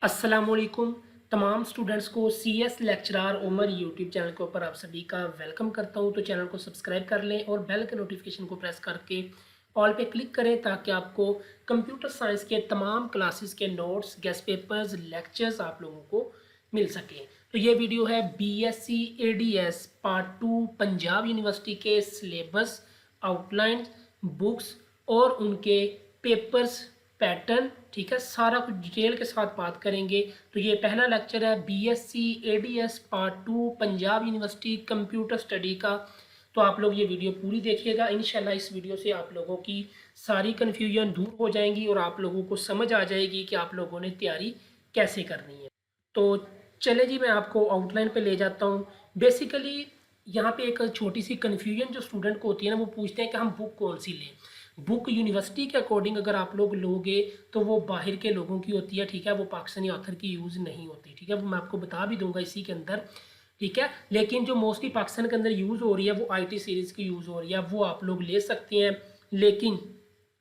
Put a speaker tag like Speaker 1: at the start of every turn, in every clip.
Speaker 1: अस्सलामुअलैकुम तमाम स्टूडेंट्स को CS lecturer Umar YouTube channel के ऊपर आप सभी का वेलकम करता हूं। तो चैनल को सब्सक्राइब कर लें और बेल के नोटिफिकेशन को प्रेस करके ऑल पे क्लिक करें ताकि आपको कंप्यूटर साइंस के तमाम क्लासेस के नोट्स, गेस्ट पेपर्स, लेक्चर्स आप लोगों को मिल सकें। तो ये वीडियो है BSc ADS part 2 Punjab university के सिलेबस, आउटलाइन, बुक्स और उनके पेपर्स, पैटर्न, ठीक है, सारा कुछ डिटेल के साथ बात करेंगे। तो ये पहला लेक्चर है BSc ADS part 2 Punjab university computer study का। तो आप लोग ये वीडियो पूरी देखिएगा। इंशाल्लाह इस वीडियो से आप लोगों की सारी कन्फ्यूजन दूर हो जाएंगी और आप लोगों को समझ आ जाएगी कि आप लोगों ने तैयारी कैसे करनी है। तो चले जी, मैं आपको आउटलाइन पे ले जाता हूँ। बेसिकली यहाँ पे एक छोटी सी कन्फ्यूजन जो स्टूडेंट को होती है ना, वो पूछते हैं कि हम बुक कौन सी लें। बुक यूनिवर्सिटी के अकॉर्डिंग अगर आप लोग लोगे तो वो बाहर के लोगों की होती है, ठीक है, वो पाकिस्तानी ऑथर की यूज़ नहीं होती, ठीक है, वो मैं आपको बता भी दूंगा इसी के अंदर, ठीक है। लेकिन जो मोस्टली पाकिस्तान के अंदर यूज़ हो रही है वो आईटी सीरीज़ की यूज़ हो रही है, वो आप लोग ले सकते हैं। लेकिन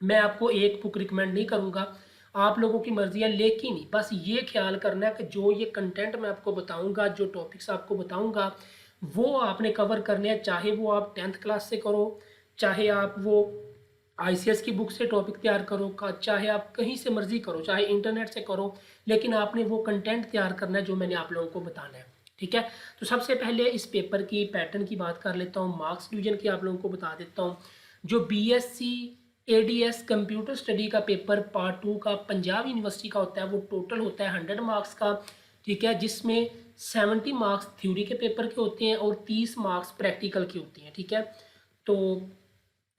Speaker 1: मैं आपको एक बुक रिकमेंड नहीं करूँगा, आप लोगों की मर्ज़ी है। लेकिन बस ये ख्याल करना है कि जो ये कंटेंट मैं आपको बताऊँगा, जो टॉपिक्स आपको बताऊँगा, वो आपने कवर करने हैं, चाहे वो आप 10th क्लास से करो, चाहे आप वो आईसीएस की बुक से टॉपिक तैयार करो, चाहे आप कहीं से मर्जी करो, चाहे इंटरनेट से करो, लेकिन आपने वो कंटेंट तैयार करना है जो मैंने आप लोगों को बताना है, ठीक है। तो सबसे पहले इस पेपर की पैटर्न की बात कर लेता हूँ, मार्क्स डिवीजन की आप लोगों को बता देता हूँ। जो बीएससी एडीएस कंप्यूटर स्टडी का पेपर पार्ट 2 का पंजाब यूनिवर्सिटी का होता है, वो टोटल होता है 100 मार्क्स का, ठीक है, जिसमें 70 मार्क्स थ्योरी के पेपर के होते हैं और 30 मार्क्स प्रैक्टिकल के होते हैं, ठीक है। तो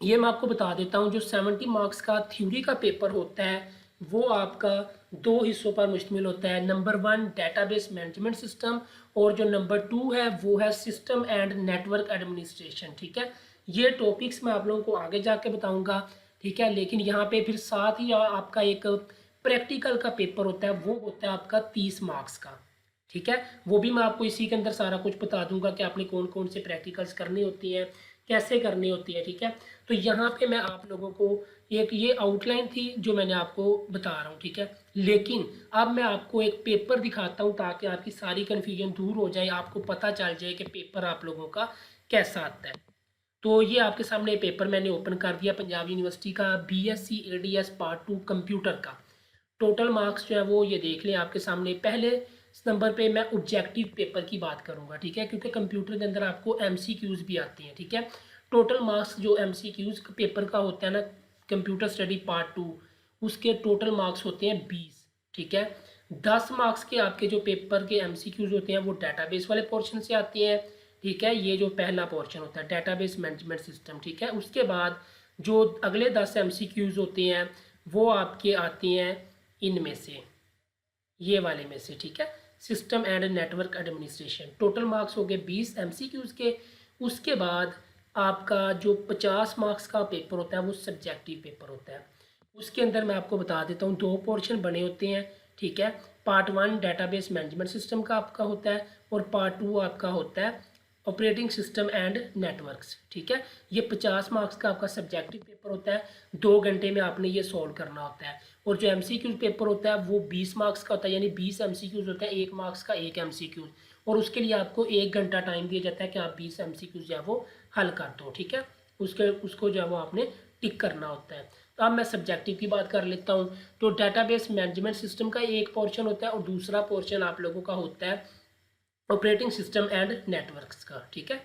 Speaker 1: ये मैं आपको बता देता हूँ, जो 70 मार्क्स का थ्योरी का पेपर होता है वो आपका दो हिस्सों पर मुश्तमिल होता है। नंबर 1 डेटाबेस मैनेजमेंट सिस्टम और जो नंबर 2 है वो है सिस्टम एंड नेटवर्क एडमिनिस्ट्रेशन, ठीक है। ये टॉपिक्स मैं आप लोगों को आगे जाके बताऊंगा, ठीक है। लेकिन यहाँ पे फिर साथ ही आपका एक प्रैक्टिकल का पेपर होता है, वो होता है आपका 30 मार्क्स का, ठीक है। वो भी मैं आपको इसी के अंदर सारा कुछ बता दूंगा कि आपने कौन कौन से प्रैक्टिकल्स करनी होती हैं, कैसे करनी होती है, ठीक है। तो यहाँ पे मैं आप लोगों को एक ये आउटलाइन थी जो मैंने आपको बता रहा हूँ, ठीक है। लेकिन अब मैं आपको एक पेपर दिखाता हूँ ताकि आपकी सारी कन्फ्यूजन दूर हो जाए, आपको पता चल जाए कि पेपर आप लोगों का कैसा आता है। तो ये आपके सामने पेपर मैंने ओपन कर दिया, पंजाब यूनिवर्सिटी का बीएससी एडीएस पार्ट 2 कंप्यूटर का। टोटल मार्क्स जो है वो ये देख लें आपके सामने। पहले नंबर पे मैं ऑब्जेक्टिव पेपर की बात करूंगा, ठीक है, क्योंकि कंप्यूटर के अंदर आपको एमसीक्यूज भी आते हैं, ठीक है। टोटल मार्क्स जो एमसीक्यूज पेपर का होता है ना, कंप्यूटर स्टडी पार्ट 2, उसके टोटल मार्क्स होते हैं 20, ठीक है। 10 मार्क्स के आपके जो पेपर के एमसीक्यूज होते हैं वो डेटाबेस वाले पोर्शन से आते हैं, ठीक है। ये जो पहला पोर्शन होता है डेटाबेस मैनेजमेंट सिस्टम, ठीक है। उसके बाद जो अगले 10 एमसीक्यूज होते हैं वो आपके आते हैं इनमें से, ये वाले में से, ठीक है, system and network administration. Total marks हो गए 20 एमसीक्यूज के। उसके बाद आपका जो 50 मार्क्स का पेपर होता है वो सब्जेक्टिव पेपर होता है। उसके अंदर मैं आपको बता देता हूँ दो पोर्शन बने होते हैं, ठीक है। पार्ट 1 डेटाबेस मैनेजमेंट सिस्टम का आपका होता है और पार्ट 2 आपका होता है ऑपरेटिंग सिस्टम एंड नेटवर्क्स, ठीक है। ये 50 मार्क्स का आपका सब्जेक्टिव पेपर होता है, 2 घंटे में आपने ये सॉल्व करना होता है। और जो एमसीक्यूज पेपर होता है वो 20 मार्क्स का होता है, यानी 20 एमसीक्यूज होता है, 1 मार्क्स का 1 एमसीक्यूज, और उसके लिए आपको 1 घंटा टाइम दिया जाता है कि आप 20 एमसीक्यूज जो है वो हल कर दो, ठीक है। उसको जो है वो आपने टिक करना होता है। तो अब मैं सब्जेक्टिव की बात कर लेता हूँ। तो डेटाबेस मैनेजमेंट सिस्टम का एक पोर्शन होता है और दूसरा पोर्शन आप लोगों का होता है ऑपरेटिंग सिस्टम एंड नेटवर्क्स का, ठीक है।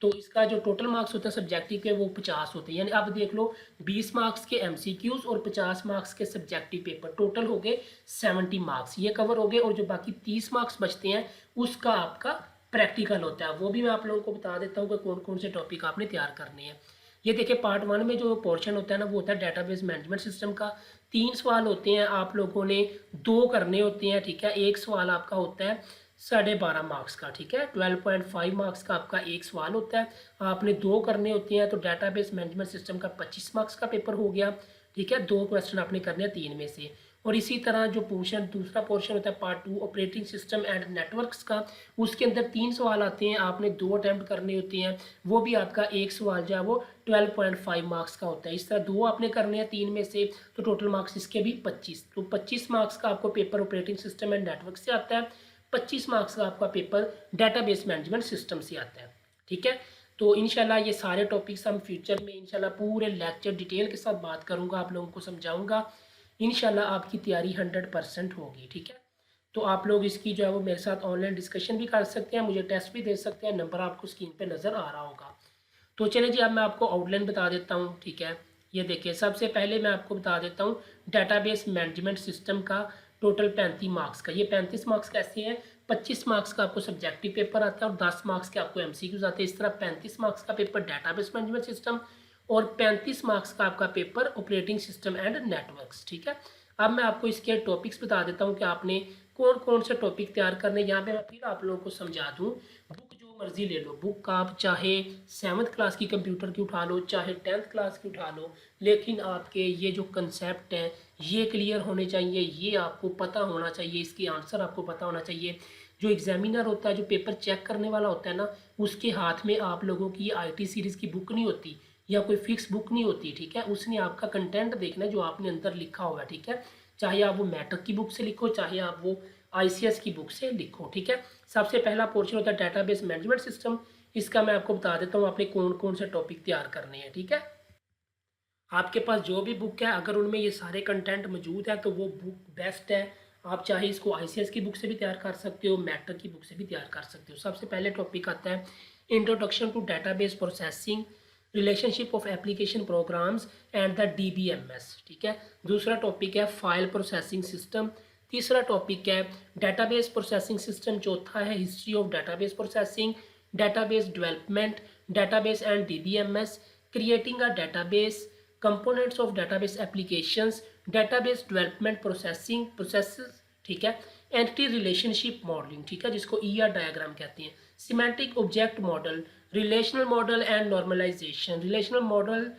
Speaker 1: तो इसका जो टोटल मार्क्स होते हैं सब्जेक्टिव के वो 50 होते हैं, यानी अब देख लो 20 मार्क्स के एमसीक्यूज और 50 मार्क्स के सब्जेक्टिव पेपर, टोटल हो गए 70 मार्क्स, ये कवर हो गए। और जो बाकी 30 मार्क्स बचते हैं उसका आपका प्रैक्टिकल होता है, वो भी मैं आप लोगों को बता देता हूँ कि कौन कौन से टॉपिक आपने तैयार करने हैं। ये देखिए पार्ट 1 में जो पोर्शन होता है ना वो होता है डेटाबेस मैनेजमेंट सिस्टम का। 3 सवाल होते हैं, आप लोगों ने 2 करने होते हैं, ठीक है। एक सवाल आपका होता है 12.5 मार्क्स का, ठीक है, 12.5 मार्क्स का आपका एक सवाल होता है, आपने 2 करने होते हैं। तो डेटाबेस मैनेजमेंट सिस्टम का 25 मार्क्स का पेपर हो गया, ठीक है। 2 क्वेश्चन आपने करने हैं 3 में से। और इसी तरह जो पोर्शन दूसरा पोर्शन होता है part 2 operating system and networks का, उसके अंदर 3 सवाल आते हैं, आपने 2 अटैम्प्ट करने होते हैं, वो भी आपका एक सवाल जो है वो 12.5 मार्क्स का होता है। इस तरह 2 आपने करने हैं 3 में से, तो टोटल मार्क्स इसके भी 25। तो 25 मार्क्स का आपको paper operating system and network से आता है, 25 मार्क्स का आपका पेपर डाटाबेस मैनेजमेंट सिस्टम से आता है। ठीक है, तो इंशाल्लाह ये सारे टॉपिक्स हम फ्यूचर में इंशाल्लाह पूरे लेक्चर डिटेल के साथ बात करूँगा, आप लोगों को समझाऊँगा। इंशाल्लाह आपकी तैयारी 100% होगी। ठीक है, तो आप लोग इसकी जो है वो मेरे साथ ऑनलाइन डिस्कशन भी कर सकते हैं, मुझे टेस्ट भी दे सकते हैं, नंबर आपको स्क्रीन पे नज़र आ रहा होगा। तो चलिए जी, अब मैं आपको आउटलाइन बता देता हूँ। ठीक है, ये देखिए, सबसे पहले मैं आपको बता देता हूँ डाटाबेस मैनेजमेंट सिस्टम का टोटल 35 मार्क्स का। ये 35 मार्क्स कैसे हैं, 25 मार्क्स का आपको सब्जेक्टिव पेपर आता है और 10 मार्क्स के आपको एमसीक्यूज आते हैं। इस तरह 35 मार्क्स का पेपर डाटाबेस मैनेजमेंट सिस्टम और 35 मार्क्स का आपका paper operating system and networks. ठीक है, अब मैं आपको इसके टॉपिक्स बता देता हूँ कि आपने कौन कौन से टॉपिक तैयार करने। यहाँ पे मैं फिर आप लोगों को समझा दूँ, बुक जो मर्जी ले लो, बुक आप चाहे 7th क्लास की कंप्यूटर की उठा लो, चाहे 10th क्लास की उठा लो, लेकिन आपके ये जो कंसेप्ट हैं ये क्लियर होने चाहिए, ये आपको पता होना चाहिए, इसकी आंसर आपको पता होना चाहिए। जो एग्जामिनर होता है, जो पेपर चेक करने वाला होता है ना, उसके हाथ में आप लोगों की IT सीरीज़ की बुक नहीं होती या कोई फिक्स बुक नहीं होती। ठीक है, उसने आपका कंटेंट देखना है जो आपने अंदर लिखा हुआ है। ठीक है, चाहे आप वो मैट्रिक की बुक से लिखो, चाहे आप वो ICS की बुक से लिखो। ठीक है, सबसे पहला पोर्शन होता है डाटाबेस मैनेजमेंट सिस्टम। इसका मैं आपको बता देता हूँ आपने कौन कौन से टॉपिक तैयार करने हैं। ठीक है, आपके पास जो भी बुक है, अगर उनमें ये सारे कंटेंट मौजूद है तो वो बुक बेस्ट है। आप चाहे इसको ICS की बुक से भी तैयार कर सकते हो, मैट्रिक की बुक से भी तैयार कर सकते हो। सबसे पहले टॉपिक आता है introduction to database processing, relationship of application programs and the DBMS। ठीक है, दूसरा टॉपिक है फाइल प्रोसेसिंग सिस्टम, तीसरा टॉपिक है डाटाबेस प्रोसेसिंग सिस्टम, चौथा है history of database processing, database development, database and DBMS, creating a database, components of database applications, database development processing processes. ठीक है, एंटिटी रिलेशनशिप मॉडलिंग, ठीक है, जिसको ER डायग्राम कहते हैं, semantic object model, relational model and normalisation. Relational model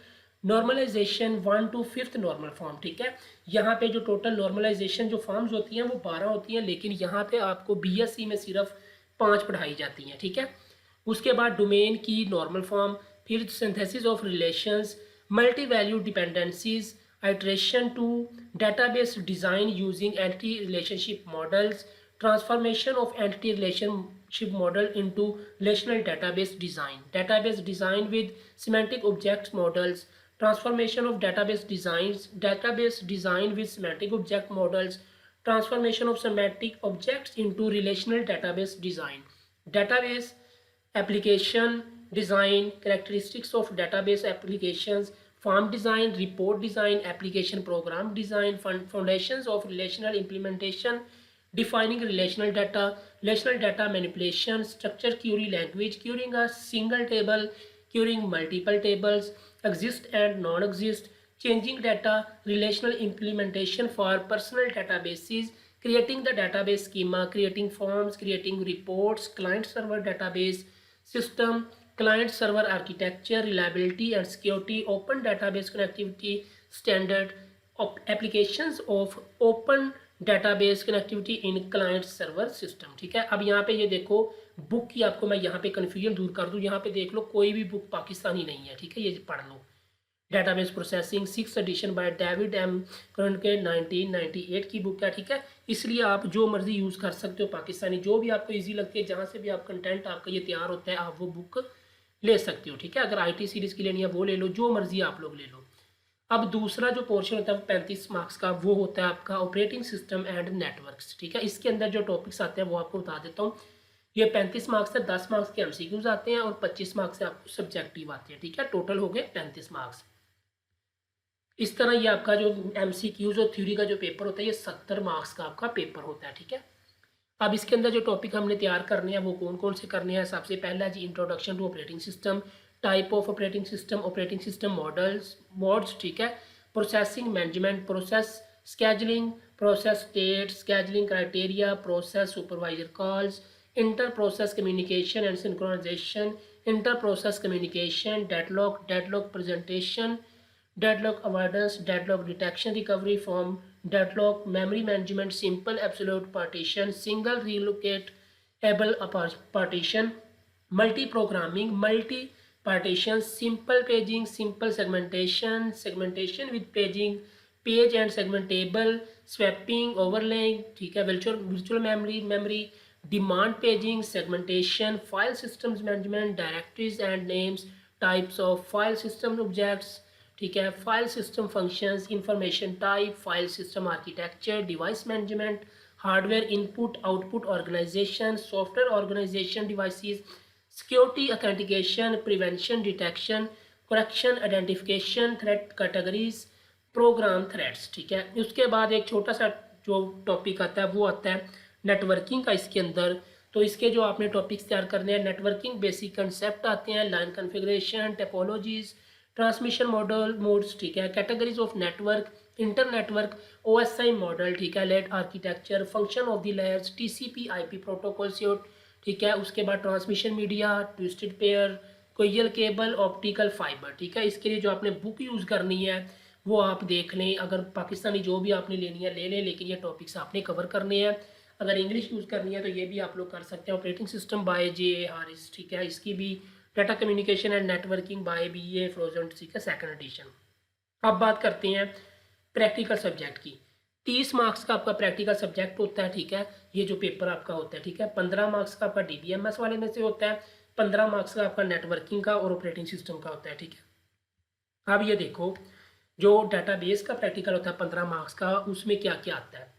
Speaker 1: normalisation 1 to 5th normal form. ठीक है, यहाँ पे जो टोटल नॉर्मलाइजेशन जो फॉर्म्स होती हैं वो 12 होती हैं, लेकिन यहाँ पे आपको BSc में सिर्फ 5 पढ़ाई जाती हैं। ठीक है, उसके बाद डोमेन की नॉर्मल फॉर्म, फिर synthesis of relations, multi value dependencies, iteration to database design using entity relationship models, transformation of entity relationship model into relational database design with semantic object models, transformation of database design with semantic object models, transformation of semantic objects into relational database design, database application design, characteristics of database applications, form design, report design, application program design, foundations of relational implementation, defining relational data manipulation, structure query language, querying a single table, querying multiple tables, exist and non-exist, changing data, relational implementation for personal databases, creating the database schema, creating forms, creating reports, client server database system, client server architecture, reliability and security, open database connectivity standard, applications of open database connectivity in client server system। ठीक है, अब यहाँ पे ये देखो, book की आपको मैं यहाँ पे कन्फ्यूजन दूर कर दूँ, यहाँ पे देख लो कोई भी बुक पाकिस्तानी नहीं है। ठीक है, ये पढ़ लो, database processing 6th edition by David M. के 1998 की बुक है। ठीक है, इसलिए आप जो मर्जी यूज़ कर सकते हो, पाकिस्तानी जो भी आपको इजी लगती है, जहाँ से भी आप कंटेंट आपका ये तैयार होता है, आप वो बुक ले सकते हो। ठीक है, अगर IT सीरीज़ की लेनी है वो ले लो, जो मर्जी आप लोग ले लो। अब दूसरा जो पोर्शन होता है 35 मार्क्स का, वो होता है आपका ऑपरेटिंग सिस्टम एंड नेटवर्क्स। ठीक है, इसके अंदर जो टॉपिक्स आते हैं वो आपको बता देता हूँ। ये 35 मार्क्स से 10 मार्क्स के MCQs आते हैं और 25 मार्क्स से आपको सब्जेक्टिव आते हैं। ठीक है, टोटल हो गए 35 मार्क्स। इस तरह ये आपका जो MCQs और थ्योरी का जो पेपर होता है ये 70 मार्क्स का आपका पेपर होता है। ठीक है, अब इसके अंदर जो टॉपिक हमने तैयार करने हैं वो कौन कौन से करने हैं। सबसे पहला जी introduction to operating system, type of operating system modes. ठीक है, processing management, process scheduling, process state, scheduling criteria, process supervisor calls, inter process communication and synchronization, inter process communication, deadlock presentation, deadlock avoidance, deadlock detection recovery from deadlock, memory management, simple absolute partition, single relocatable partition, multi programming, multi partition, simple paging, simple segmentation with paging, page and segmentable, swapping, overlaying, ठीक है, virtual memory, demand paging, segmentation, file systems management, directories and names, types of file system objects, ठीक है, file system functions, information type, file system architecture, device management, hardware input output organisation, software organisation devices, security authentication, prevention detection, correction identification, threat categories, program threads, ठीक है। उसके बाद एक छोटा सा जो टॉपिक आता है वो आता है नेटवर्किंग का इसके अंदर। तो इसके जो आपने टॉपिक्स तैयार करने हैं, नेटवर्किंग बेसिक कंसेप्ट आते हैं, line configuration, topologies, transmission model modes, ठीक है, categories of network, inter network, OSI model, ठीक है, layered architecture, function of the layers, TCP IP protocol suite, ठीक है। उसके बाद transmission media, twisted pair, coaxial cable, optical fibre, ठीक है। इसके लिए जो आपने बुक यूज़ करनी है वो आप देख लें, अगर पाकिस्तानी जो भी आपने लेनी है ले लें, लेकिन ये टॉपिक्स आपने कवर करने हैं। अगर इंग्लिश यूज़ करनी है तो ये भी आप लोग कर सकते हैं, operating system by JA Harris, ठीक है। इसकी भी data communication and networking by BA Forouzan, ठीक है, सेकंड एडिशन। अब बात करते हैं प्रैक्टिकल सब्जेक्ट की। 30 मार्क्स का आपका प्रैक्टिकल सब्जेक्ट होता है, ठीक है। ये जो पेपर आपका होता है, ठीक है, 15 मार्क्स का आपका DBMS वाले में से होता है, 15 मार्क्स का आपका नेटवर्किंग का और ऑपरेटिंग सिस्टम का होता है, ठीक है। अब ये देखो, जो डाटाबेस का प्रैक्टिकल होता है 15 मार्क्स का, उसमें क्या क्या आता है।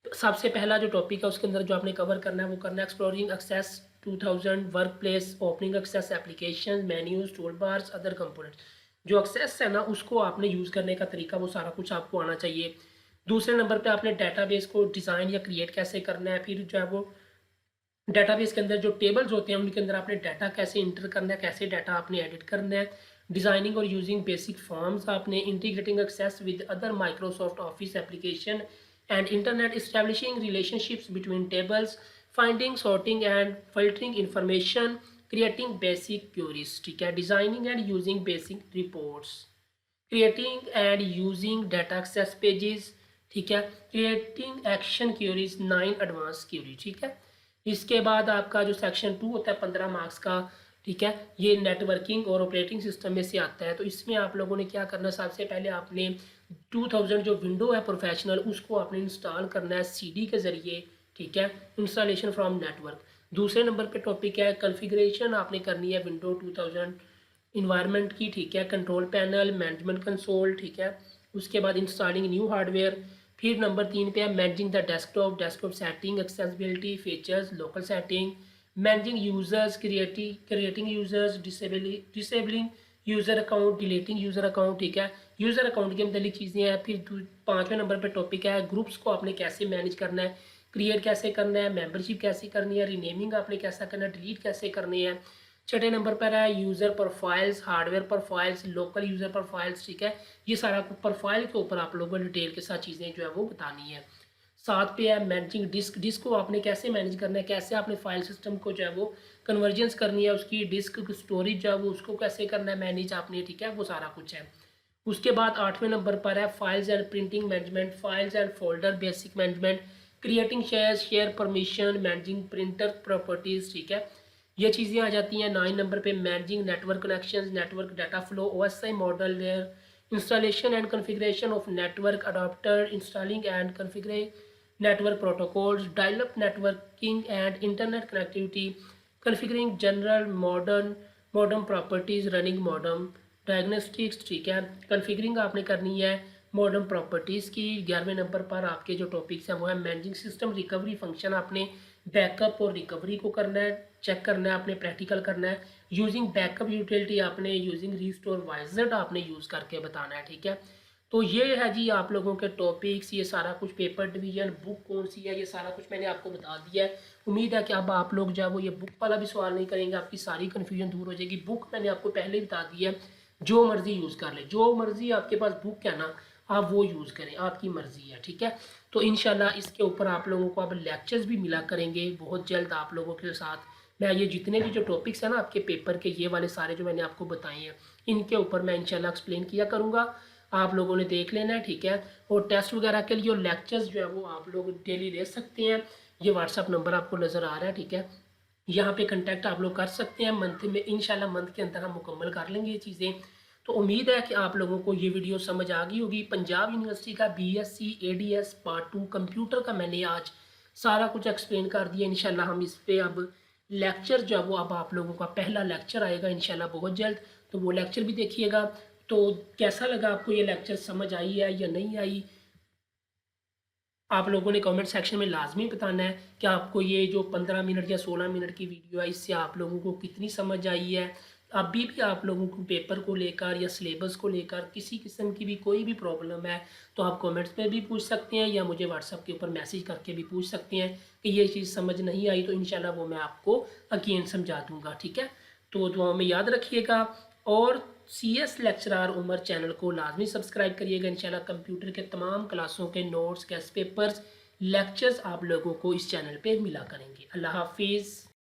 Speaker 1: सबसे पहला जो टॉपिक है उसके अंदर जो आपने कवर करना है वो करना है exploring access 2000, workplace, opening access, application, menus, tool bars, other components. जो एक्सेस है ना उसको आपने यूज़ करने का तरीका वो सारा कुछ आपको आना चाहिए। दूसरे नंबर पे आपने डाटाबेस को डिज़ाइन या क्रिएट कैसे करना है, फिर जो है वो डाटाबेस के अंदर जो टेबल्स होते हैं उनके अंदर आपने डाटा कैसे इंटर करना है, कैसे डाटा आपने एडिट करना है, डिज़ाइनिंग और यूजिंग बेसिक फॉर्म्स, आपने integrating access with other Microsoft Office application and internet, establishing relationships between tables, finding, sorting and filtering information, creating basic queries, ठीक है, designing and using basic reports, creating and using data access pages, ठीक है, creating action queries 9 advance query, ठीक है। इसके बाद आपका जो सेक्शन 2 होता है 15 मार्क्स का, ठीक है, ये नेटवर्किंग और ऑपरेटिंग सिस्टम में से आता है। तो इसमें आप लोगों ने क्या करना है, सबसे पहले आपने 2000 जो विंडो है प्रोफेशनल उसको आपने इंस्टॉल करना है CD के ज़रिए, ठीक है, इंस्टॉलेशन फ्रॉम नेटवर्क। दूसरे नंबर पे टॉपिक है कॉन्फ़िगरेशन, आपने करनी है विंडो 2000 इन्वायरमेंट की, ठीक है, कंट्रोल पैनल, मैनेजमेंट कंसोल, ठीक है। उसके बाद इंस्टॉलिंग न्यू हार्डवेयर। फिर नंबर 3 पे है managing the desktop setting, accessibility, features, local setting, managing users, creating users, disabling user account, deleting user account, ठीक है। यूज़र अकाउंट की मतलब चीज़ें हैं। फिर 5वें नंबर पे टॉपिक है ग्रुप्स को आपने कैसे मैनेज करना है, क्रिएट कैसे करना है, मेंबरशिप कैसे करनी है, रीनेमिंग आपने कैसा करना है, डिलीट कैसे करनी है। 6ठे नंबर पर है user profiles, hardware profiles, local user profiles, ठीक है। ये सारा प्रोफाइल के ऊपर आप लोगों को डिटेल के साथ चीज़ें जो है वो बतानी है। 7 पे है मैनेजिंग डिस्क को आपने कैसे मैनेज करना है, कैसे आपने फाइल सिस्टम को जो है वो कन्वर्जेंस करनी है, उसकी डिस्क स्टोरेज जो है वो उसको कैसे करना है मैनेज आपने, ठीक है, वो सारा कुछ है। उसके बाद 8वें नंबर पर है files and printing management, files and folder basic management, creating share permission, managing printer properties, ठीक है, ये चीज़ें आ जाती हैं। 9 नंबर पे managing network connections, network data flow, OSI model layer, installation and configuration of network adopter, installing and configuring network protocols, dial-up networking and internet connectivity, configuring general modem properties, running modem diagnostics, ठीक है। configuring आपने करनी है modem properties की। 11वें number पर आपके जो topics हैं वो है मैनेजिंग सिस्टम रिकवरी फंक्शन, आपने बैकअप और रिकवरी को करना है, चेक करना है, आपने प्रैक्टिकल करना है। यूजिंग बैकअप यूटिलिटी आपने यूजिंग रिस्टोर वाइजर्ड आपने यूज़ करके बताना है, ठीक है। तो ये है जी आप लोगों के टॉपिक्स, ये सारा कुछ पेपर डिवीजन, बुक कौन सी है, ये सारा कुछ मैंने आपको बता दिया है। उम्मीद है कि अब आप लोग जो है वो ये बुक वाला भी सवाल नहीं करेंगे, आपकी सारी कन्फ्यूजन दूर हो जाएगी। बुक मैंने आपको पहले ही बता दी है, जो मर्ज़ी यूज़ कर ले, जो मर्ज़ी आपके पास बुक है ना आप वो यूज़ करें, आपकी मर्ज़ी है, ठीक है। तो इंशाल्लाह इसके ऊपर आप लोगों को अब लेक्चर्स भी मिला करेंगे बहुत जल्द आप लोगों के साथ। मैं ये जितने भी जो टॉपिक्स हैं ना आपके पेपर के, ये वाले सारे जो मैंने आपको बताए हैं, इनके ऊपर मैं इंशाल्लाह एक्सप्लेन किया करूँगा। आप लोगों ने देख लेना है, ठीक है। और टेस्ट वगैरह के लिए और लेक्चर्स जो है वो आप लोग डेली ले सकते हैं। ये व्हाट्सअप नंबर आपको नज़र आ रहा है, ठीक है। यहाँ पे कांटेक्ट आप लोग कर सकते हैं। मंथ में इंशाल्लाह मंथ के अंदर हम मुकम्मल कर लेंगे ये चीज़ें। तो उम्मीद है कि आप लोगों को ये वीडियो समझ आ गई होगी। पंजाब यूनिवर्सिटी का BSc ADS पार्ट 2 कंप्यूटर का मैंने आज सारा कुछ एक्सप्लेन कर दिया। इंशाल्लाह हम इस पर अब लेक्चर जो है वो अब आप लोगों का पहला लेक्चर आएगा इंशाल्लाह बहुत जल्द, तो वो लेक्चर भी देखिएगा। तो कैसा लगा आपको ये लेक्चर, समझ आई है या नहीं आई, आप लोगों ने कमेंट सेक्शन में लाजमी बताना है कि आपको ये जो 15 मिनट या 16 मिनट की वीडियो है इससे आप लोगों को कितनी समझ आई है। अभी भी आप लोगों को पेपर को लेकर या सिलेबस को लेकर किसी किस्म की भी कोई भी प्रॉब्लम है तो आप कमेंट्स में भी पूछ सकते हैं या मुझे व्हाट्सएप के ऊपर मैसेज करके भी पूछ सकते हैं कि ये चीज़ समझ नहीं आई, तो इंशाल्लाह वो मैं आपको अगेन समझा दूँगा, ठीक है। तो दुआओं में याद रखिएगा और CS लेक्चरार उमर चैनल को लाजमी सब्सक्राइब करिएगा। इंशाल्लाह कंप्यूटर के तमाम क्लासों के नोट्स, गेस्ट पेपर्स, लेक्चर्स आप लोगों को इस चैनल पे मिला करेंगे। अल्लाह हाफिज़।